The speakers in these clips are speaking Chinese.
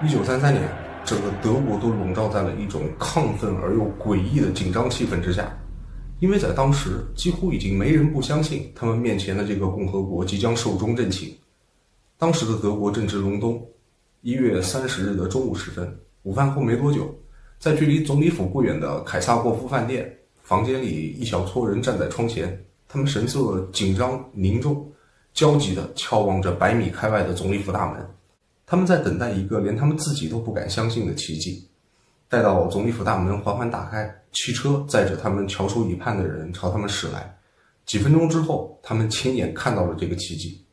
1933年，整个德国都笼罩在了一种亢奋而又诡异的紧张气氛之下，因为在当时几乎已经没人不相信他们面前的这个共和国即将寿终正寝。当时的德国正值隆冬，1月30日的中午时分，午饭后没多久，在距离总理府不远的凯撒霍夫饭店房间里，一小撮人站在窗前，他们神色紧张凝重，焦急地眺望着100米开外的总理府大门。他们在等待一个连他们自己都不敢相信的奇迹。待到总理府大门缓缓打开，汽车载着他们翘首以盼的人朝他们驶来。几分钟之后，他们亲眼看到了这个奇迹。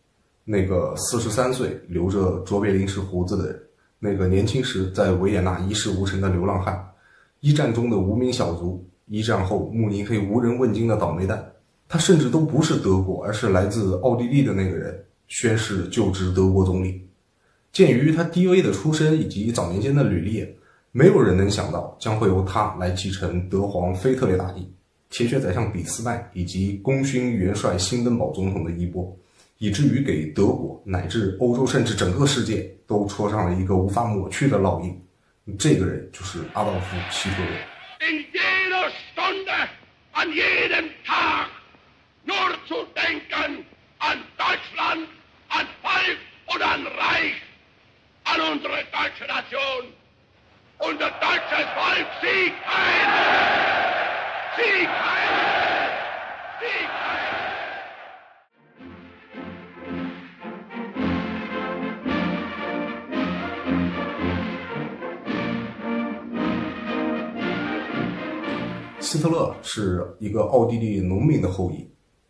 那个43岁留着卓别林式胡子的人，那个年轻时在维也纳一事无成的流浪汉，一战中的无名小卒，一战后慕尼黑无人问津的倒霉蛋，他甚至都不是德国，而是来自奥地利的那个人，宣誓就职德国总理。鉴于他低微的出身以及早年间的履历，没有人能想到将会由他来继承德皇腓特烈大帝、铁血宰相俾斯麦以及功勋元帅辛登堡总统的衣钵，以至于给德国乃至欧洲甚至整个世界都戳上了一个无法抹去的烙印。这个人就是阿道夫·希特勒。In jeder Stunde, an jedem Tag, nur zu denken an Deutschland, an Volk und an Reich, an unsere deutsche Nation. Unser deutsches Volk Sieg heil! Sieg heil! Sieg heil!希特勒是一个奥地利农民的后裔。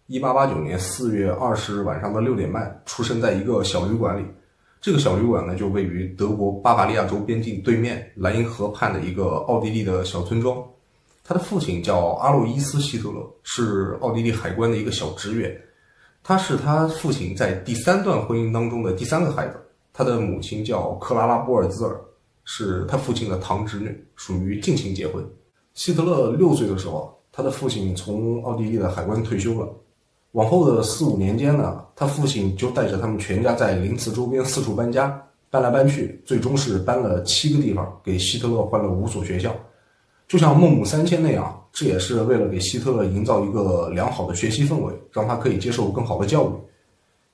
1889年4月20日晚上的6点半，出生在一个小旅馆里。这个小旅馆呢，就位于德国巴伐利亚州边境对面莱茵河畔的一个奥地利的小村庄。他的父亲叫阿洛伊斯·希特勒，是奥地利海关的一个小职员。他是他父亲在第3段婚姻当中的第3个孩子。他的母亲叫克拉拉·波尔兹尔，是他父亲的堂侄女，属于近亲结婚。希特勒6岁的时候，他的父亲从奥地利的海关退休了。往后的4、5年间呢，他父亲就带着他们全家在林茨周边四处搬家，搬来搬去，最终是搬了7个地方，给希特勒换了5所学校。就像孟母三迁那样，这也是为了给希特勒营造一个良好的学习氛围，让他可以接受更好的教育。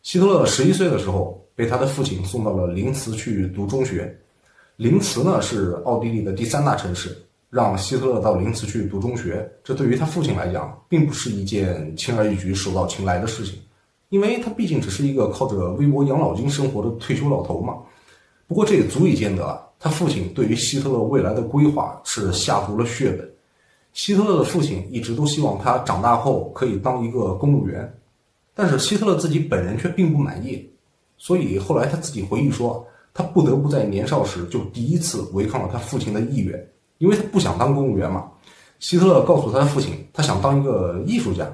希特勒11岁的时候，被他的父亲送到了林茨去读中学。林茨呢，是奥地利的第3大城市。让希特勒到林茨去读中学，这对于他父亲来讲，并不是一件轻而易举、手到擒来的事情，因为他毕竟只是一个靠着微薄养老金生活的退休老头嘛。不过这也足以见得他父亲对于希特勒未来的规划是下足了血本。希特勒的父亲一直都希望他长大后可以当一个公务员，但是希特勒自己本人却并不满意，所以后来他自己回忆说，他不得不在年少时就第一次违抗了他父亲的意愿。因为他不想当公务员嘛，希特勒告诉他的父亲，他想当一个艺术家。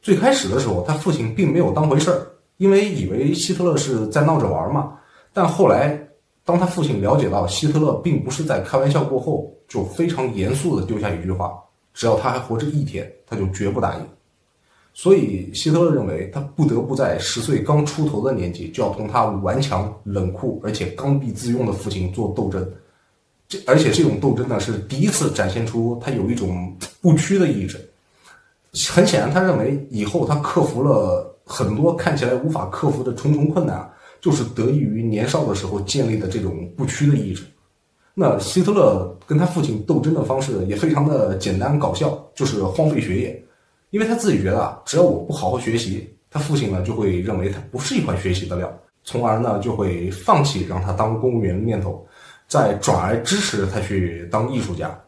最开始的时候，他父亲并没有当回事儿，因为以为希特勒是在闹着玩嘛。但后来，当他父亲了解到希特勒并不是在开玩笑过后，就非常严肃地丢下一句话：只要他还活着1天，他就绝不答应。所以，希特勒认为他不得不在10岁刚出头的年纪，就要同他顽强、冷酷而且刚愎自用的父亲做斗争。而且这种斗争呢，是第一次展现出他有一种不屈的意志。很显然，他认为以后他克服了很多看起来无法克服的重重困难，就是得益于年少的时候建立的这种不屈的意志。那希特勒跟他父亲斗争的方式也非常的简单搞笑，就是荒废学业。因为他自己觉得只要我不好好学习，他父亲呢就会认为他不是一块学习的料，从而呢就会放弃让他当公务员的念头，再转而支持他去当艺术家。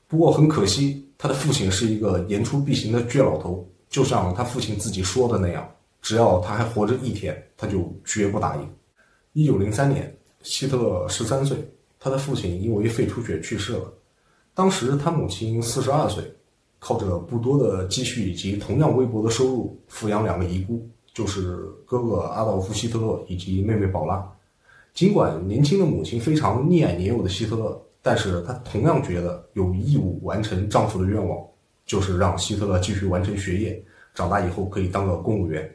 不过很可惜，他的父亲是一个言出必行的倔老头，就像他父亲自己说的那样，只要他还活着1天，他就绝不答应。1903年，希特勒13岁，他的父亲因为肺出血去世了。当时他母亲42岁，靠着不多的积蓄以及同样微薄的收入，抚养2个遗孤，就是哥哥阿道夫·希特勒以及妹妹宝拉。尽管年轻的母亲非常溺爱年幼的希特勒，但是她同样觉得有义务完成丈夫的愿望，就是让希特勒继续完成学业，长大以后可以当个公务员。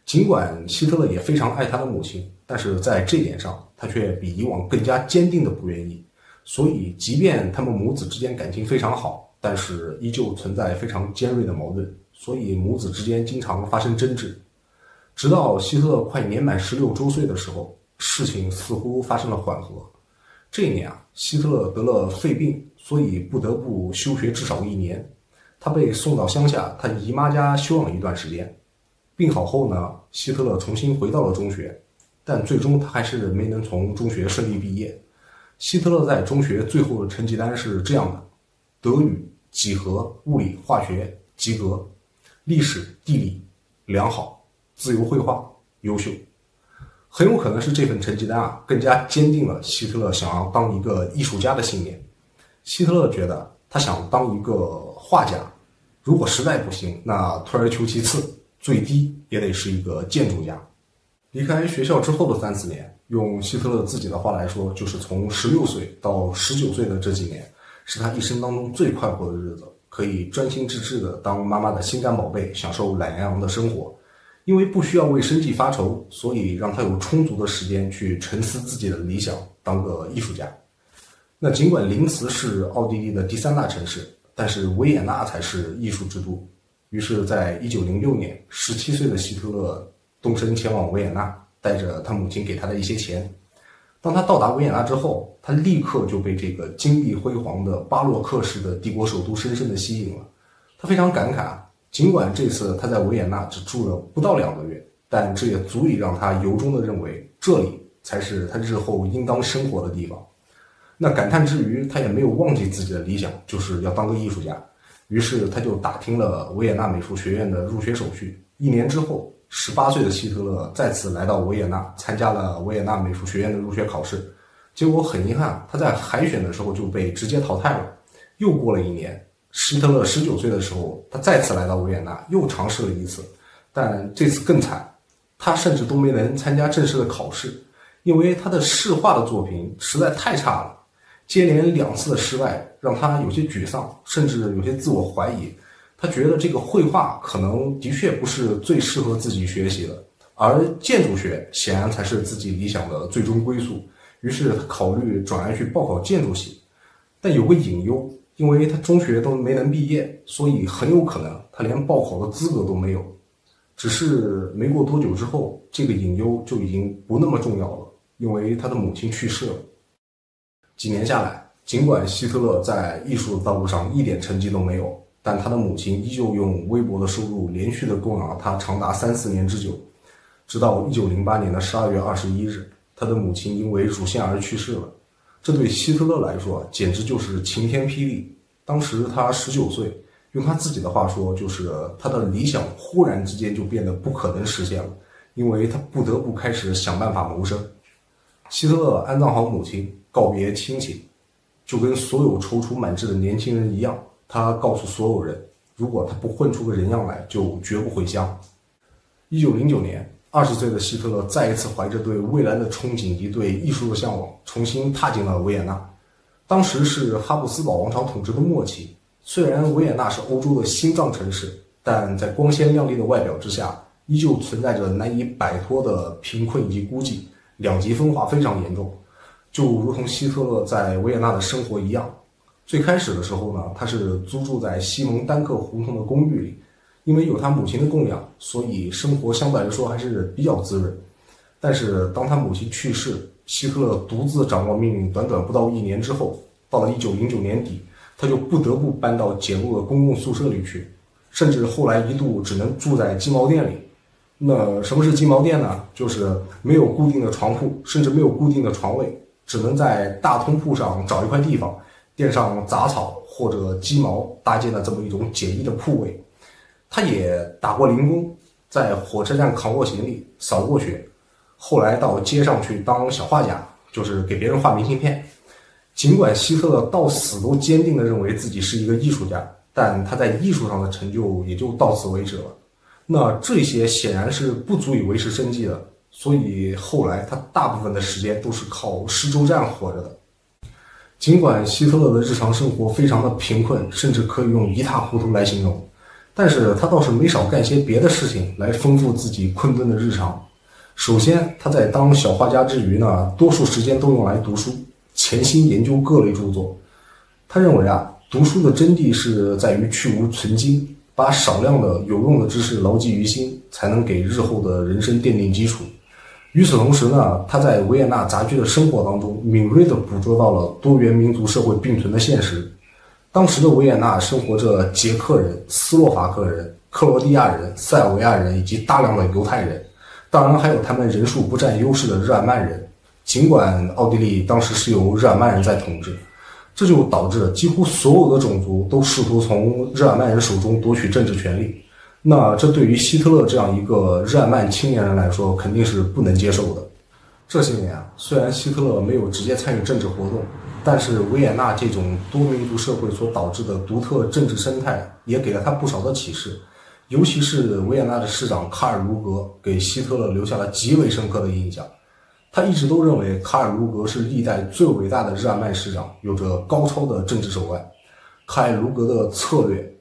尽管希特勒也非常爱他的母亲，但是在这点上，他却比以往更加坚定的不愿意。所以，即便他们母子之间感情非常好，但是依旧存在非常尖锐的矛盾，所以母子之间经常发生争执。直到希特勒快年满16周岁的时候，事情似乎发生了缓和。这一年希特勒得了肺病，所以不得不休学至少1年。他被送到乡下他姨妈家休养一段时间。病好后呢，希特勒重新回到了中学，但最终他还是没能从中学顺利毕业。希特勒在中学最后的成绩单是这样的：德语、几何、物理、化学及格，历史、地理良好，自由绘画优秀。很有可能是这份成绩单更加坚定了希特勒想要当一个艺术家的信念。希特勒觉得他想当一个画家，如果实在不行，那退而求其次，最低也得是一个建筑家。离开学校之后的3-4年，用希特勒自己的话来说，就是从16岁到19岁的这几年，是他一生当中最快活的日子，可以专心致志的当妈妈的心肝宝贝，享受懒洋洋的生活。因为不需要为生计发愁，所以让他有充足的时间去沉思自己的理想，当个艺术家。那尽管林茨是奥地利的第3大城市，但是维也纳才是艺术之都。于是在1906年，17岁的希特勒动身前往维也纳，带着他母亲给他的一些钱。当他到达维也纳之后，他立刻就被这个金碧辉煌的巴洛克式的帝国首都深深地吸引了。他非常感慨，尽管这次他在维也纳只住了不到2个月，但这也足以让他由衷地认为这里才是他日后应当生活的地方。那感叹之余，他也没有忘记自己的理想，就是要当个艺术家。于是他就打听了维也纳美术学院的入学手续。1年之后，18岁的希特勒再次来到维也纳，参加了维也纳美术学院的入学考试。结果很遗憾，他在海选的时候就被直接淘汰了。又过了1年，希特勒19岁的时候，他再次来到维也纳，又尝试了一次，但这次更惨，他甚至都没能参加正式的考试，因为他的试画的作品实在太差了。接连2次的失败让他有些沮丧，甚至有些自我怀疑。他觉得这个绘画可能的确不是最适合自己学习的，而建筑学显然才是自己理想的最终归宿。于是他考虑转而去报考建筑系，但有个隐忧，因为他中学都没能毕业，所以很有可能他连报考的资格都没有。只是没过多久之后，这个隐忧就已经不那么重要了，因为他的母亲去世了。几年下来，尽管希特勒在艺术的道路上一点成绩都没有，但他的母亲依旧用微薄的收入连续的供养了他长达3-4年之久。直到1908年的12月21日，他的母亲因为乳腺癌去世了。这对希特勒来说简直就是晴天霹雳。当时他19岁，用他自己的话说，就是他的理想忽然之间就变得不可能实现了，因为他不得不开始想办法谋生。希特勒安葬好母亲，告别亲戚，就跟所有踌躇满志的年轻人一样，他告诉所有人，如果他不混出个人样来，就绝不回乡。1909年，20岁的希特勒再一次怀着对未来的憧憬以及对艺术的向往，重新踏进了维也纳。当时是哈布斯堡王朝统治的末期，虽然维也纳是欧洲的心脏城市，但在光鲜亮丽的外表之下，依旧存在着难以摆脱的贫困以及孤寂，两极分化非常严重。就如同希特勒在维也纳的生活一样，最开始的时候呢，他是租住在西蒙丹克胡同的公寓里，因为有他母亲的供养，所以生活相对来说还是比较滋润。但是当他母亲去世，希特勒独自掌握命运，短短不到1年之后，到了1909年底，他就不得不搬到简陋的公共宿舍里去，甚至后来一度只能住在鸡毛店里。那什么是鸡毛店呢？就是没有固定的床铺，甚至没有固定的床位，只能在大通铺上找一块地方，垫上杂草或者鸡毛，搭建了这么一种简易的铺位。他也打过零工，在火车站扛过行李，扫过雪，后来到街上去当小画家，就是给别人画明信片。尽管希特勒到死都坚定地认为自己是一个艺术家，但他在艺术上的成就也就到此为止了。那这些显然是不足以维持生计的，所以后来他大部分的时间都是靠施粥站活着的。尽管希特勒的日常生活非常的贫困，甚至可以用一塌糊涂来形容，但是他倒是没少干些别的事情来丰富自己困顿的日常。首先，他在当小画家之余呢，多数时间都用来读书，潜心研究各类著作。他认为读书的真谛是在于去无存精，把少量的有用的知识牢记于心，才能给日后的人生奠定基础。与此同时呢，他在维也纳杂居的生活当中，敏锐地捕捉到了多元民族社会并存的现实。当时的维也纳生活着捷克人、斯洛伐克人、克罗地亚人、塞尔维亚人以及大量的犹太人，当然还有他们人数不占优势的日耳曼人。尽管奥地利当时是由日耳曼人在统治，这就导致几乎所有的种族都试图从日耳曼人手中夺取政治权利。那这对于希特勒这样一个日耳曼青年人来说，肯定是不能接受的。这些年虽然希特勒没有直接参与政治活动，但是维也纳这种多民族社会所导致的独特政治生态也给了他不少的启示。尤其是维也纳的市长卡尔卢格给希特勒留下了极为深刻的印象。他一直都认为卡尔卢格是历代最伟大的日耳曼市长，有着高超的政治手腕。卡尔卢格的策略、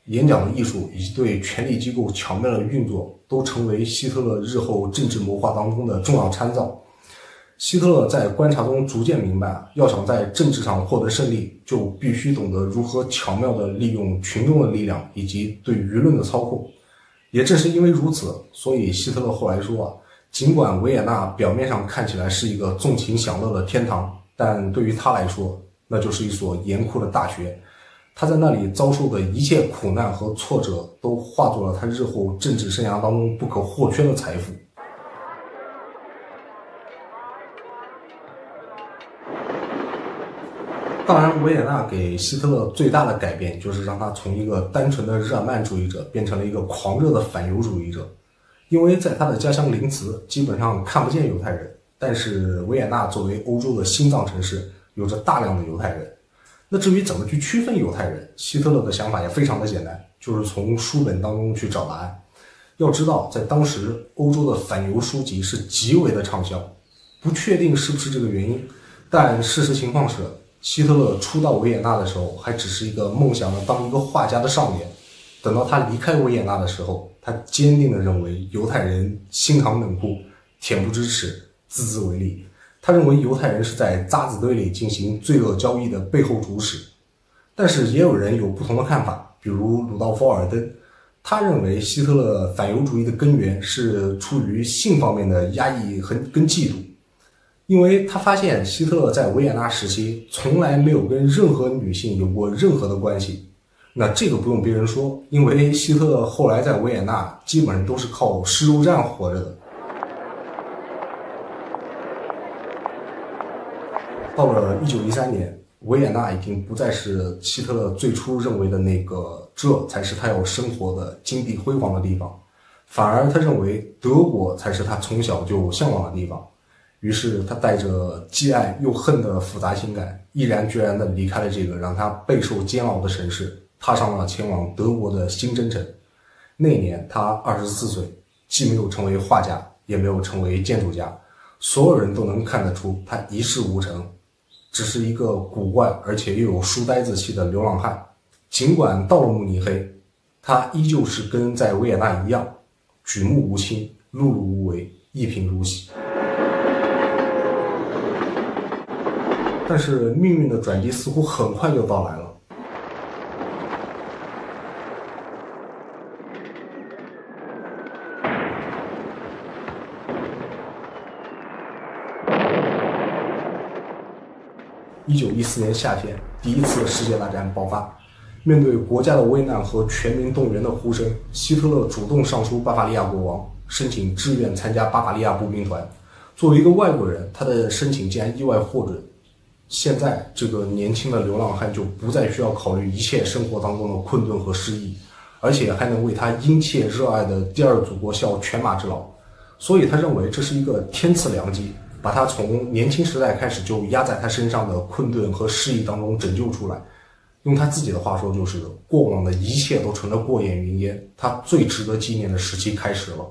演讲的艺术以及对权力机构巧妙的运作，都成为希特勒日后政治谋划当中的重要参照。希特勒在观察中逐渐明白，要想在政治上获得胜利，就必须懂得如何巧妙地利用群众的力量以及对舆论的操控。也正是因为如此，所以希特勒后来说尽管维也纳表面上看起来是一个纵情享乐的天堂，但对于他来说，那就是一所严酷的大学。他在那里遭受的一切苦难和挫折，都化作了他日后政治生涯当中不可或缺的财富。当然，维也纳给希特勒最大的改变，就是让他从一个单纯的日耳曼主义者变成了一个狂热的反犹主义者。因为在他的家乡林茨，基本上看不见犹太人，但是维也纳作为欧洲的心脏城市，有着大量的犹太人。那至于怎么去区分犹太人，希特勒的想法也非常的简单，就是从书本当中去找答案。要知道，在当时欧洲的反犹书籍是极为的畅销，不确定是不是这个原因，但事实情况是，希特勒初到维也纳的时候，还只是一个梦想着当一个画家的少年。等到他离开维也纳的时候，他坚定地认为犹太人心肠冷酷、恬不知耻、自自为利。他认为犹太人是在渣滓堆里进行罪恶交易的背后主使。但是也有人有不同的看法，比如鲁道夫·尔登，他认为希特勒反犹主义的根源是出于性方面的压抑跟嫉妒。因为他发现希特勒在维也纳时期从来没有跟任何女性有过任何的关系。那这个不用别人说，因为希特勒后来在维也纳基本上都是靠尸肉战活着的。到了1913年，维也纳已经不再是希特勒最初认为的那个这才是他要生活的金碧辉煌的地方，反而他认为德国才是他从小就向往的地方。于是他带着既爱又恨的复杂情感，毅然决然地离开了这个让他备受煎熬的城市，踏上了前往德国的新征程。那年他24岁，既没有成为画家，也没有成为建筑家，所有人都能看得出他一事无成，只是一个古怪而且又有书呆子气的流浪汉。尽管到了慕尼黑，他依旧是跟在维也纳一样，举目无亲，碌碌无为，一贫如洗。但是命运的转机似乎很快就到来了。1914年夏天，第一次世界大战爆发。面对国家的危难和全民动员的呼声，希特勒主动上书巴伐利亚国王，申请志愿参加巴伐利亚步兵团。作为一个外国人，他的申请竟然意外获准。现在这个年轻的流浪汉就不再需要考虑一切生活当中的困顿和失意，而且还能为他殷切热爱的第二祖国效犬马之劳。所以他认为这是一个天赐良机，把他从年轻时代开始就压在他身上的困顿和失意当中拯救出来。用他自己的话说，就是过往的一切都成了过眼云烟，他最值得纪念的时期开始了。